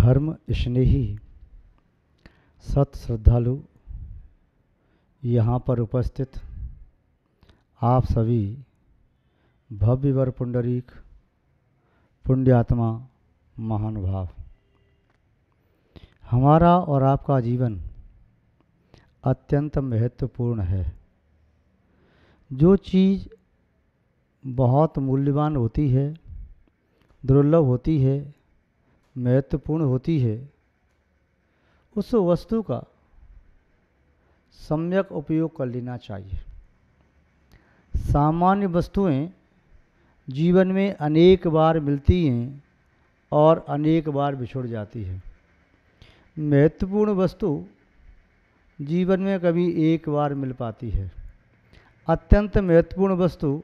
धर्म स्नेही सत श्रद्धालु यहाँ पर उपस्थित आप सभी भव्यवर पुंडरीक पुण्यात्मा महानुभाव, हमारा और आपका जीवन अत्यंत महत्वपूर्ण है। जो चीज़ बहुत मूल्यवान होती है, दुर्लभ होती है, महत्वपूर्ण होती है, उस वस्तु का सम्यक उपयोग कर लेना चाहिए। सामान्य वस्तुएं जीवन में अनेक बार मिलती हैं और अनेक बार बिछुड़ जाती हैं। महत्वपूर्ण वस्तु जीवन में कभी एक बार मिल पाती है। अत्यंत महत्वपूर्ण वस्तु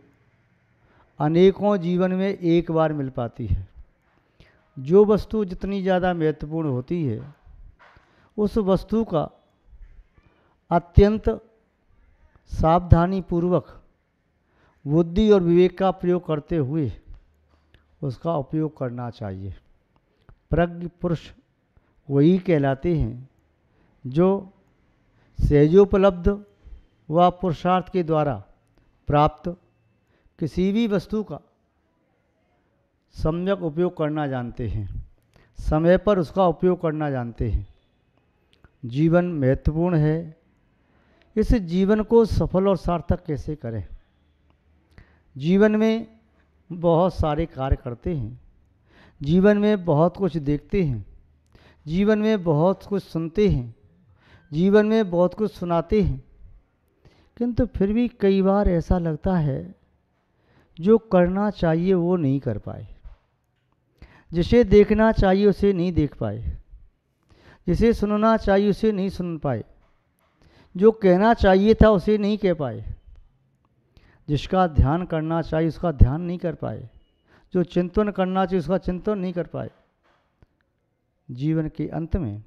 अनेकों जीवन में एक बार मिल पाती है। जो वस्तु जितनी ज़्यादा महत्वपूर्ण होती है, उस वस्तु का अत्यंत सावधानी पूर्वक बुद्धि और विवेक का प्रयोग करते हुए उसका उपयोग करना चाहिए। प्रज्ञ पुरुष वही कहलाते हैं जो सहजोपलब्ध व पुरुषार्थ के द्वारा प्राप्त किसी भी वस्तु का सम्यक उपयोग करना जानते हैं, समय पर उसका उपयोग करना जानते हैं। जीवन महत्वपूर्ण है, इस जीवन को सफल और सार्थक कैसे करें। जीवन में बहुत सारे कार्य करते हैं, जीवन में बहुत कुछ देखते हैं, जीवन में बहुत कुछ सुनते हैं, जीवन में बहुत कुछ सुनाते हैं, किंतु फिर भी कई बार ऐसा लगता है जो करना चाहिए वो नहीं कर पाए, जिसे देखना चाहिए उसे नहीं देख पाए, जिसे सुनना चाहिए उसे नहीं सुन पाए, जो कहना चाहिए था उसे नहीं कह पाए, जिसका ध्यान करना चाहिए उसका ध्यान नहीं कर पाए, जो चिंतन करना चाहिए उसका चिंतन नहीं कर पाए। जीवन के अंत में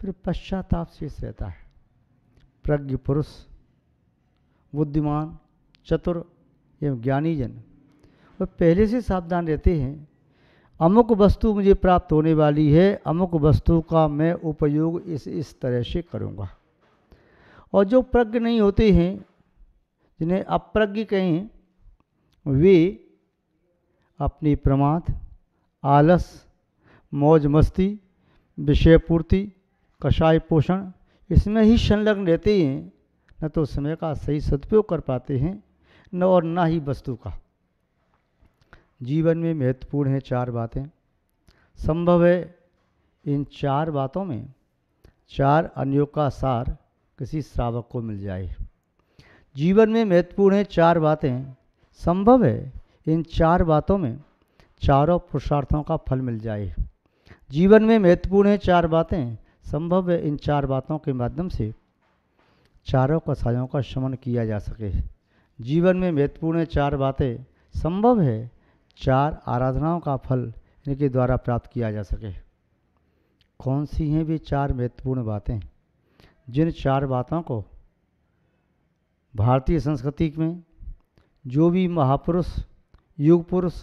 फिर पश्चाताप शेष रहता है। प्रज्ञ पुरुष, बुद्धिमान, चतुर एवं ज्ञानी जन वह पहले से सावधान रहते हैं, अमुक वस्तु मुझे प्राप्त होने वाली है, अमुक वस्तु का मैं उपयोग इस तरह से करूँगा। और जो प्रज्ञ नहीं होते हैं, जिन्हें अप्रज्ञ कहें, वे अपनी प्रमाद, आलस, मौज मस्ती, विषय पूर्ति, कषाय पोषण इसमें ही संलग्न रहते हैं। न तो समय का सही सदुपयोग कर पाते हैं न और ना ही वस्तु का। जीवन में महत्वपूर्ण है चार बातें। संभव है इन चार बातों में चार अन्यों का सार किसी श्रावक को मिल जाए। जीवन में महत्वपूर्ण है चार बातें। संभव है इन चार बातों में चारों पुरुषार्थों का फल मिल जाए। जीवन में महत्वपूर्ण है चार बातें। संभव है इन चार बातों के माध्यम से चारों कसायों का शमन किया जा सके। जीवन में महत्वपूर्ण है चार बातें। संभव है चार आराधनाओं का फल इनके द्वारा प्राप्त किया जा सके। कौन सी हैं वे चार महत्वपूर्ण बातें? जिन चार बातों को भारतीय संस्कृति में जो भी महापुरुष, युग पुरुष,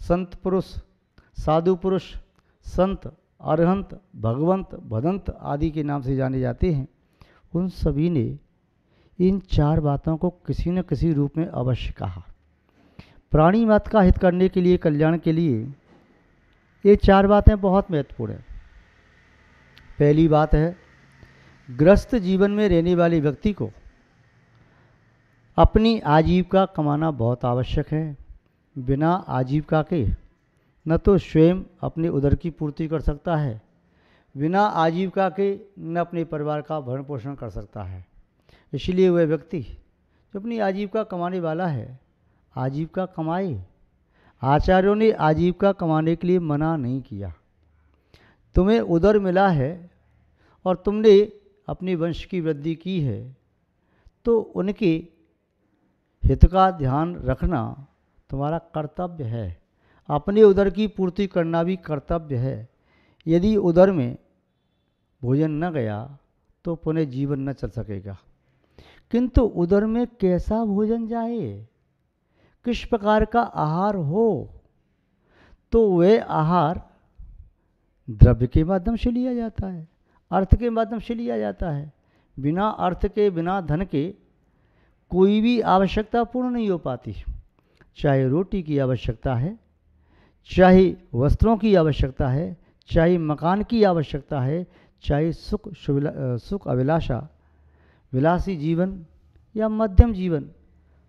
संत पुरुष, साधु पुरुष, संत, अरहंत, भगवंत, भदंत आदि के नाम से जाने जाते हैं, उन सभी ने इन चार बातों को किसी न किसी रूप में अवश्य कहा। प्राणी मात्र का हित करने के लिए, कल्याण के लिए ये चार बातें बहुत महत्वपूर्ण हैं। पहली बात है, ग्रस्त जीवन में रहने वाले व्यक्ति को अपनी आजीविका कमाना बहुत आवश्यक है। बिना आजीविका के न तो स्वयं अपने उदर की पूर्ति कर सकता है, बिना आजीविका के न अपने परिवार का भरण पोषण कर सकता है। इसलिए वह व्यक्ति जो अपनी आजीविका कमाने वाला है, आजीविका कमाए। आचार्यों ने आजीविका कमाने के लिए मना नहीं किया। तुम्हें उदर मिला है और तुमने अपने वंश की वृद्धि की है, तो उनके हित का ध्यान रखना तुम्हारा कर्तव्य है। अपने उदर की पूर्ति करना भी कर्तव्य है। यदि उदर में भोजन न गया तो पुनः जीवन न चल सकेगा। किंतु उदर में कैसा भोजन जाए, किस प्रकार का आहार हो, तो वह आहार द्रव्य के माध्यम से लिया जाता है, अर्थ के माध्यम से लिया जाता है। बिना अर्थ के, बिना धन के कोई भी आवश्यकता पूर्ण नहीं हो पाती। चाहे रोटी की आवश्यकता है, चाहे वस्त्रों की आवश्यकता है, चाहे मकान की आवश्यकता है, चाहे सुख अभिलाषा, विलासी जीवन या मध्यम जीवन,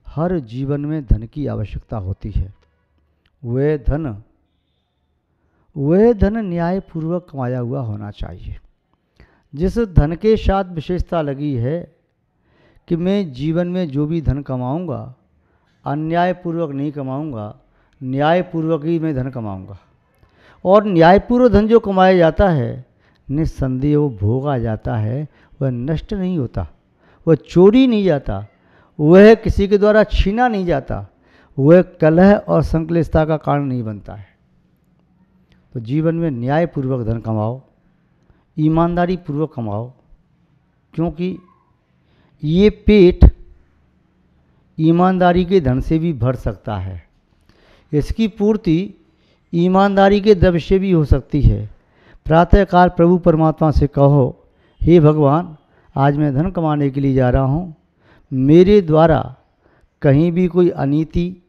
हर जीवन में धन की आवश्यकता होती है। वह धन न्यायपूर्वक कमाया हुआ होना चाहिए। जिस धन के साथ विशेषता लगी है कि मैं जीवन में जो भी धन कमाऊंगा अन्यायपूर्वक नहीं कमाऊंगा, न्यायपूर्वक ही मैं धन कमाऊंगा। और न्यायपूर्वक धन जो कमाया जाता है निस्संदेह वो भोगा जाता है, वह नष्ट नहीं होता, वह चोरी नहीं जाता, वह किसी के द्वारा छीना नहीं जाता, वह कलह और संक्लिष्टता का कारण नहीं बनता है। तो जीवन में न्यायपूर्वक धन कमाओ, ईमानदारी पूर्वक कमाओ, क्योंकि ये पेट ईमानदारी के धन से भी भर सकता है। इसकी पूर्ति ईमानदारी के द्रव्य से भी हो सकती है। प्रातःकाल प्रभु परमात्मा से कहो, हे भगवान, आज मैं धन कमाने के लिए जा रहा हूँ, मेरे द्वारा कहीं भी कोई अनीति,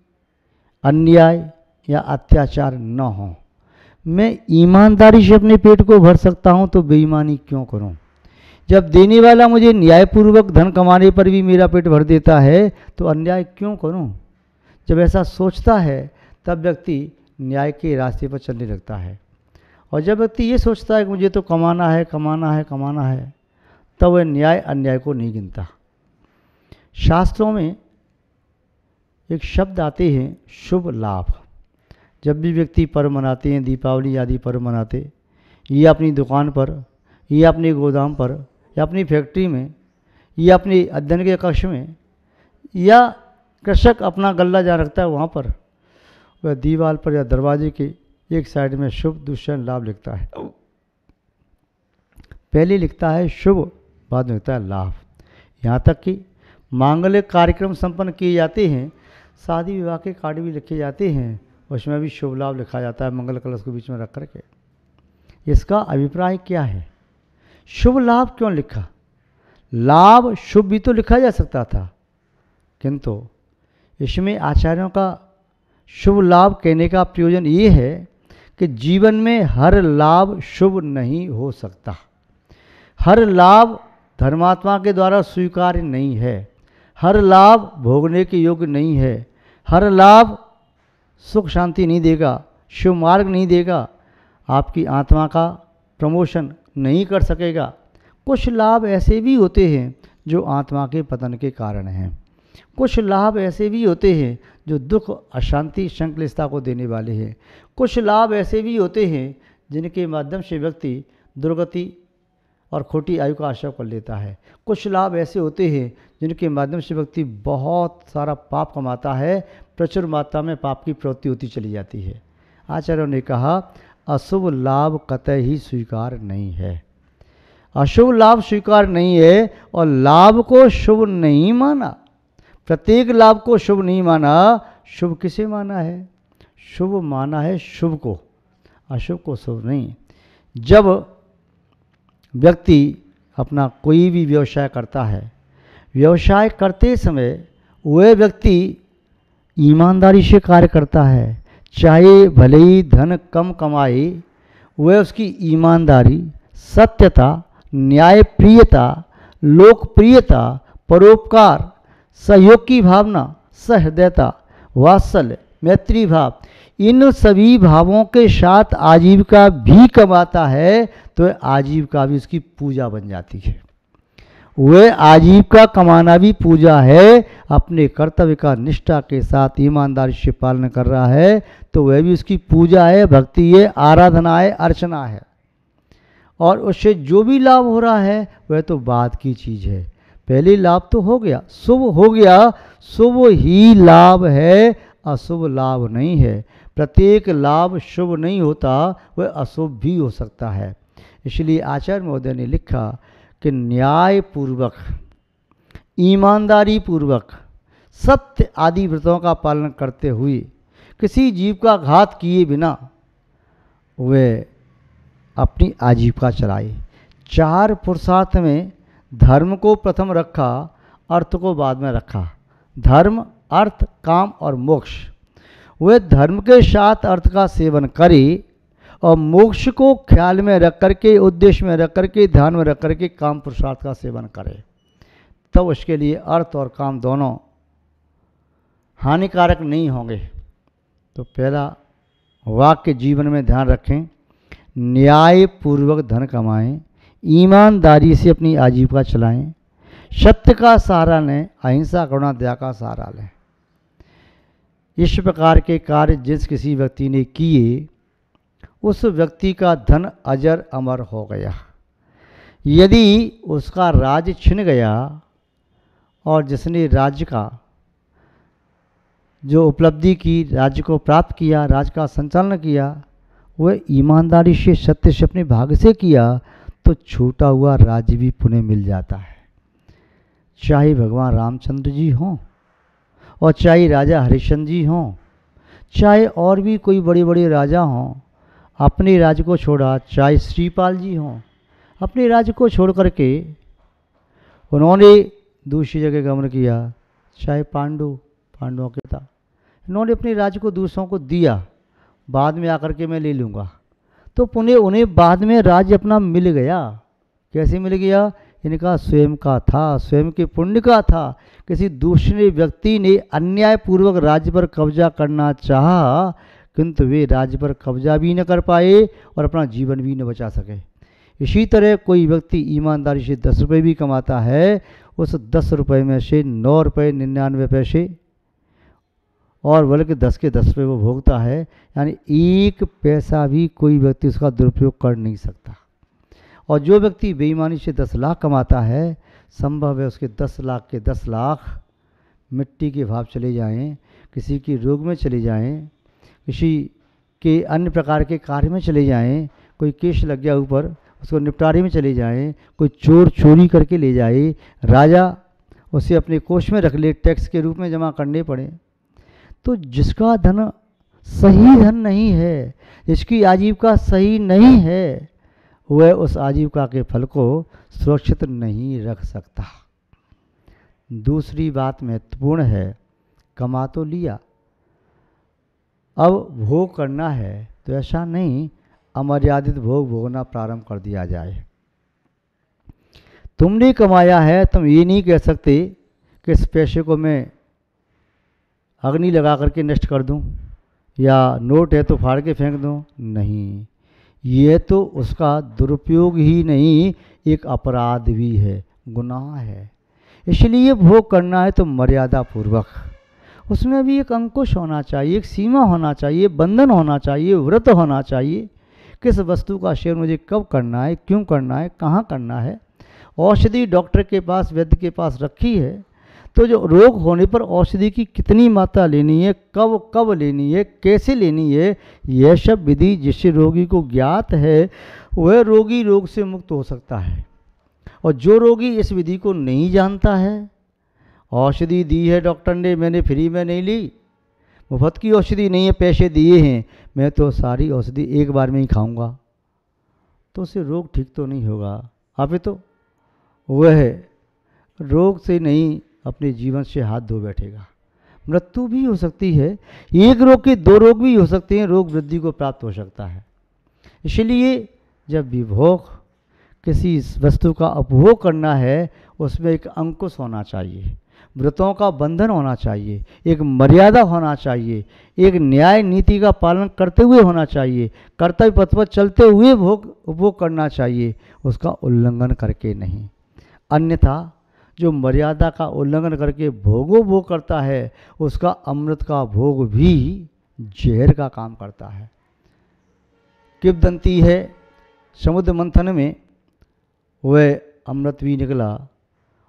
अन्याय या अत्याचार न हो। मैं ईमानदारी से अपने पेट को भर सकता हूँ तो बेईमानी क्यों करूँ? जब देने वाला मुझे न्यायपूर्वक धन कमाने पर भी मेरा पेट भर देता है तो अन्याय क्यों करूँ? जब ऐसा सोचता है तब व्यक्ति न्याय के रास्ते पर चलने लगता है। और जब व्यक्ति ये सोचता है कि मुझे तो कमाना है, तब वह न्याय अन्याय को नहीं गिनता। शास्त्रों में एक शब्द आते हैं, शुभ लाभ। जब भी व्यक्ति पर्व मनाते हैं, दीपावली आदि पर्व मनाते, या अपनी दुकान पर, या अपने गोदाम पर, या अपनी फैक्ट्री में, या अपने अध्ययन के कक्ष में, या कृषक अपना गल्ला जहाँ रखता है वहाँ पर, वह दीवार पर या दरवाजे के एक साइड में शुभ, दूसरे लाभ लिखता है। पहले लिखता है शुभ, बाद में लिखता है लाभ। यहाँ तक कि मांगलिक कार्यक्रम संपन्न किए जाते हैं, शादी विवाह के कार्ड भी लिखे जाते हैं, उसमें भी शुभ लाभ लिखा जाता है मंगल कलश के बीच में रख करके। इसका अभिप्राय क्या है? शुभ लाभ क्यों लिखा? लाभ शुभ भी तो लिखा जा सकता था, किंतु इसमें आचार्यों का शुभ लाभ कहने का प्रयोजन ये है कि जीवन में हर लाभ शुभ नहीं हो सकता। हर लाभ धर्मात्मा के द्वारा स्वीकार्य नहीं है, हर लाभ भोगने के योग्य नहीं है, हर लाभ सुख शांति नहीं देगा, शिव मार्ग नहीं देगा, आपकी आत्मा का प्रमोशन नहीं कर सकेगा। कुछ लाभ ऐसे भी होते हैं जो आत्मा के पतन के कारण हैं, कुछ लाभ ऐसे भी होते हैं जो दुख, अशांति, संक्लिष्टता को देने वाले हैं, कुछ लाभ ऐसे भी होते हैं जिनके माध्यम से व्यक्ति दुर्गति और खोटी आयु का आश्रय कर लेता है, कुछ लाभ ऐसे होते हैं जिनके माध्यम से व्यक्ति बहुत सारा पाप कमाता है, प्रचुर मात्रा में पाप की प्रवृत्ति होती चली जाती है। आचार्यों ने कहा अशुभ लाभ कतई ही स्वीकार नहीं है, अशुभ लाभ स्वीकार नहीं है, और लाभ को शुभ नहीं माना, प्रत्येक लाभ को शुभ नहीं माना। शुभ किसे माना है? शुभ माना है शुभ को, अशुभ को शुभ नहीं। जब व्यक्ति अपना कोई भी व्यवसाय करता है, व्यवसाय करते समय वह व्यक्ति ईमानदारी से कार्य करता है, चाहे भले ही धन कम कमाए, वह उसकी ईमानदारी, सत्यता, न्यायप्रियता, लोकप्रियता, परोपकार, सहयोग की भावना, सहृदयता, वात्सल्य, मैत्री भाव, इन सभी भावों के साथ आजीविका भी कमाता है तो आजीविका भी उसकी पूजा बन जाती है। वह आजीविका कमाना भी पूजा है, अपने कर्तव्य का निष्ठा के साथ ईमानदारी से पालन कर रहा है तो वह भी उसकी पूजा है, भक्ति है, आराधना है, अर्चना है। और उससे जो भी लाभ हो रहा है वह तो बाद की चीज़ है, पहले लाभ तो हो गया, शुभ हो गया, शुभ ही लाभ है, अशुभ लाभ नहीं है। प्रत्येक लाभ शुभ नहीं होता, वह अशुभ भी हो सकता है। इसलिए आचार्य महोदय ने लिखा कि न्यायपूर्वक, ईमानदारी पूर्वक, सत्य आदि व्रतों का पालन करते हुए, किसी जीव का घात किए बिना वे अपनी आजीविका चलाए। 4 पुरुषार्थ में धर्म को प्रथम रखा, अर्थ को बाद में रखा। धर्म, अर्थ, काम और मोक्ष। वह धर्म के साथ अर्थ का सेवन करे और मोक्ष को ख्याल में रख करके, उद्देश्य में रख करके, ध्यान में रख करके काम पुरुषार्थ का सेवन करे, तब उसके लिए अर्थ और काम दोनों हानिकारक नहीं होंगे। तो पहला वाक्य जीवन में ध्यान रखें, न्याय पूर्वक धन कमाएं, ईमानदारी से अपनी आजीविका चलाएं, सत्य का सहारा लें, अहिंसा, करुणा, दया का सहारा लें। इस प्रकार के कार्य जिस किसी व्यक्ति ने किए, उस व्यक्ति का धन अजर अमर हो गया। यदि उसका राज्य छिन गया और जिसने राज्य का जो उपलब्धि की, राज्य को प्राप्त किया, राज्य का संचालन किया, वह ईमानदारी से, सत्य से, अपने भाग्य से किया, तो छूटा हुआ राज्य भी पुनः मिल जाता है। चाहे भगवान रामचंद्र जी हों और चाहे राजा हरिश्चंद्र जी हों, चाहे और भी कोई बड़े बड़े राजा हों, अपने राज्य को छोड़ा, चाहे श्रीपाल जी हों, अपने राज्य को छोड़ करके उन्होंने दूसरी जगह गमन किया, चाहे पांडवों के था, इन्होंने अपने राज्य को दूसरों को दिया, बाद में आकर के मैं ले लूँगा, तो पुनः उन्हें बाद में राज्य अपना मिल गया। कैसे मिल गया? इनका स्वयं का था, स्वयं के पुण्य का था। किसी दूसरे व्यक्ति ने अन्यायपूर्वक राज्य पर कब्जा करना चाहा, किंतु वे राज्य पर कब्जा भी न कर पाए और अपना जीवन भी न बचा सके। इसी तरह कोई व्यक्ति ईमानदारी से 10 रुपये भी कमाता है, उस 10 रुपये में से 9 रुपये 99 पैसे और बल्कि 10 के 10 रुपये वो भोगता है, यानी 1 पैसा भी कोई व्यक्ति उसका दुरुपयोग कर नहीं सकता। और जो व्यक्ति बेईमानी से 10 लाख कमाता है, संभव है उसके 10 लाख के 10 लाख मिट्टी के भाव चले जाएं, किसी के रोग में चले जाएं, किसी के अन्य प्रकार के कार्य में चले जाएं, कोई केस लग गया ऊपर, उसको निपटारे में चले जाएं, कोई चोर चोरी करके ले जाए, राजा उसे अपने कोष में रख ले, टैक्स के रूप में जमा करने पड़े। तो जिसका धन सही धन नहीं है, जिसकी आजीविका सही नहीं है, वह उस आजीविका के फल को सुरक्षित नहीं रख सकता। दूसरी बात महत्वपूर्ण है, कमा तो लिया, अब भोग करना है, तो ऐसा नहीं अमर्यादित भोग भोगना प्रारंभ कर दिया जाए। तुमने कमाया है, तुम ये नहीं कह सकते कि इस पैसे को मैं अग्नि लगा करके नष्ट कर दूं, या नोट है तो फाड़ के फेंक दूं। नहीं, ये तो उसका दुरुपयोग ही नहीं, एक अपराध भी है, गुनाह है। इसलिए भोग करना है तो मर्यादा पूर्वक, उसमें भी एक अंकुश होना चाहिए, एक सीमा होना चाहिए, बंधन होना चाहिए, व्रत होना चाहिए। किस वस्तु का सेवन मुझे कब करना है, क्यों करना है, कहाँ करना है। औषधि डॉक्टर के पास, वैद्य के पास रखी है, तो जो रोग होने पर औषधि की कितनी मात्रा लेनी है, कब कब लेनी है, कैसे लेनी है, यह सब विधि जिससे रोगी को ज्ञात है, वह रोगी रोग से मुक्त हो सकता है। और जो रोगी इस विधि को नहीं जानता है, औषधि दी है डॉक्टर ने, मैंने फ्री में नहीं ली, मुफ्त की औषधि नहीं है, पैसे दिए हैं, मैं तो सारी औषधि एक बार में ही खाऊंगा, तो उससे रोग ठीक तो नहीं होगा। आप तो वह रोग से नहीं, अपने जीवन से हाथ धो बैठेगा। मृत्यु भी हो सकती है, एक रोग के 2 रोग भी हो सकते हैं, रोग वृद्धि को प्राप्त हो सकता है। इसलिए जब भी भोग, किसी वस्तु का उपभोग करना है, उसमें एक अंकुश होना चाहिए, व्रतों का बंधन होना चाहिए, एक मर्यादा होना चाहिए, एक न्याय नीति का पालन करते हुए होना चाहिए, कर्तव्य पथ पर चलते हुए उपभोग करना चाहिए, उसका उल्लंघन करके नहीं। अन्यथा जो मर्यादा का उल्लंघन करके भोग करता है, उसका अमृत का भोग भी जहर का काम करता है। किंवदंती है, समुद्र मंथन में वह अमृत भी निकला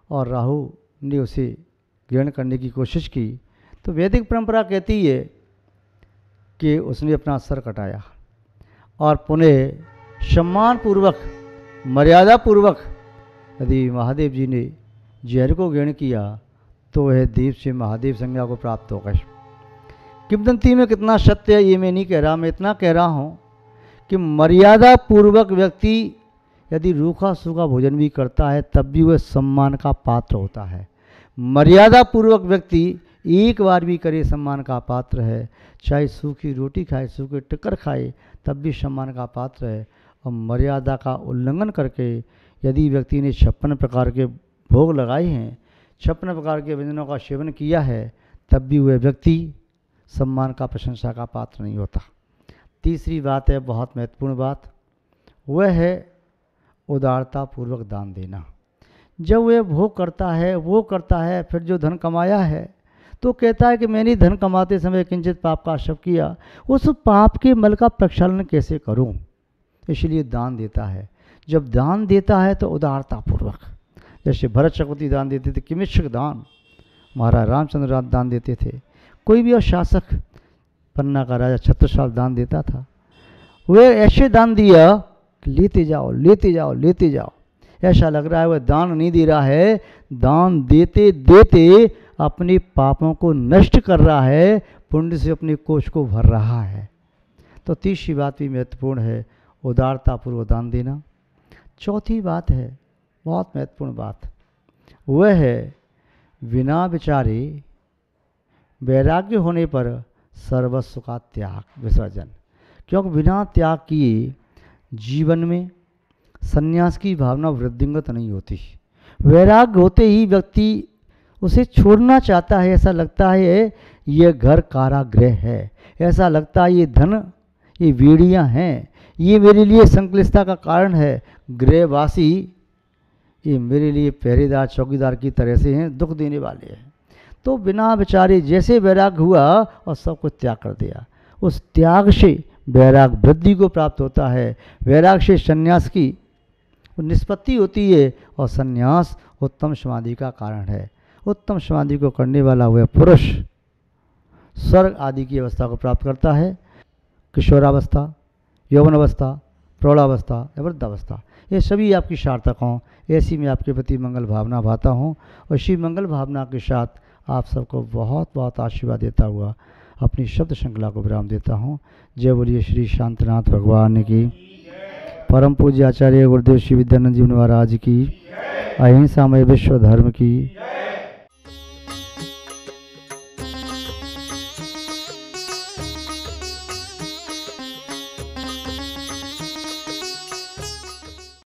और राहु ने उसे ग्रहण करने की कोशिश की, तो वैदिक परंपरा कहती है कि उसने अपना सर कटाया और पुनः सम्मानपूर्वक, मर्यादापूर्वक यदि महादेव जी ने जहर को ग्रहण किया, तो वह देव से महादेव संज्ञा को प्राप्त हो गए। किंवदंती में कितना सत्य है ये मैं नहीं कह रहा, मैं इतना कह रहा हूँ कि मर्यादा पूर्वक व्यक्ति यदि रूखा सूखा भोजन भी करता है तब भी वह सम्मान का पात्र होता है। मर्यादा पूर्वक व्यक्ति एक बार भी करे सम्मान का पात्र है, चाहे सूखी रोटी खाए, सूखे टिक्कर खाए, तब भी सम्मान का पात्र है। और मर्यादा का उल्लंघन करके यदि व्यक्ति ने 56 प्रकार के भोग लगाए हैं, 56 प्रकार के व्यंजनों का सेवन किया है, तब भी वह व्यक्ति सम्मान का, प्रशंसा का पात्र नहीं होता। तीसरी बात है, बहुत महत्वपूर्ण बात, वह है उदारता पूर्वक दान देना। जब वह भोग करता है, वो करता है, फिर जो धन कमाया है तो कहता है कि मैंने धन कमाते समय किंचित पाप का आश्रव किया, उस पाप के मल का प्रक्षालन कैसे करूं, इसलिए दान देता है। जब दान देता है तो उदारता पूर्वक, जैसे भरत चक्रवर्ती दान देते थे, किमिच्छक दान, महाराज रामचंद्र दान देते थे, कोई भी और शासक, पन्ना का राजा छत्रसाल दान देता था। वे ऐसे दान दिया कि लेते जाओ लेते जाओ लेते जाओ, ऐसा लग रहा है वह दान नहीं दे रहा है, दान देते देते अपने पापों को नष्ट कर रहा है, पुण्य से अपने कोष को भर रहा है। तो तीसरी बात भी महत्वपूर्ण है, उदारतापूर्वक दान देना। चौथी बात है, बहुत महत्वपूर्ण बात, वह है बिना विचारे वैराग्य होने पर सर्वस्व का त्याग, विसर्जन। क्योंकि बिना त्याग किए जीवन में संन्यास की भावना वृद्धिंगत नहीं होती। वैराग्य होते ही व्यक्ति उसे छोड़ना चाहता है, ऐसा लगता है ये घर कारागृह है, ऐसा लगता है ये धन, ये बेड़ियाँ हैं, ये मेरे लिए संकलिष्टता का कारण है, गृहवासी ये मेरे लिए पहरेदार चौकीदार की तरह से हैं, दुख देने वाले हैं। तो बिना विचारे जैसे वैराग्य हुआ और सब कुछ त्याग कर दिया, उस त्याग से वैराग वृद्धि को प्राप्त होता है, वैराग से संन्यास की निष्पत्ति होती है, और संन्यास उत्तम समाधि का कारण है। उत्तम समाधि को करने वाला हुआ पुरुष स्वर्ग आदि की अवस्था को प्राप्त करता है। किशोरावस्था, यौवनावस्था, प्रौढ़ावस्था या वृद्धावस्था, ये सभी आपकी सार्थक हों, ऐसी मैं आपके प्रति मंगल भावना भाता हूँ। और इसी मंगल भावना के साथ आप सबको बहुत बहुत आशीर्वाद देता हुआ अपनी शब्द श्रृंखला को विराम देता हूँ। जय बोलिए श्री शांतनाथ भगवान की, परम पूज्य आचार्य गुरुदेव श्री विद्यानंद जी महाराज की, अहिंसामय विश्व धर्म की।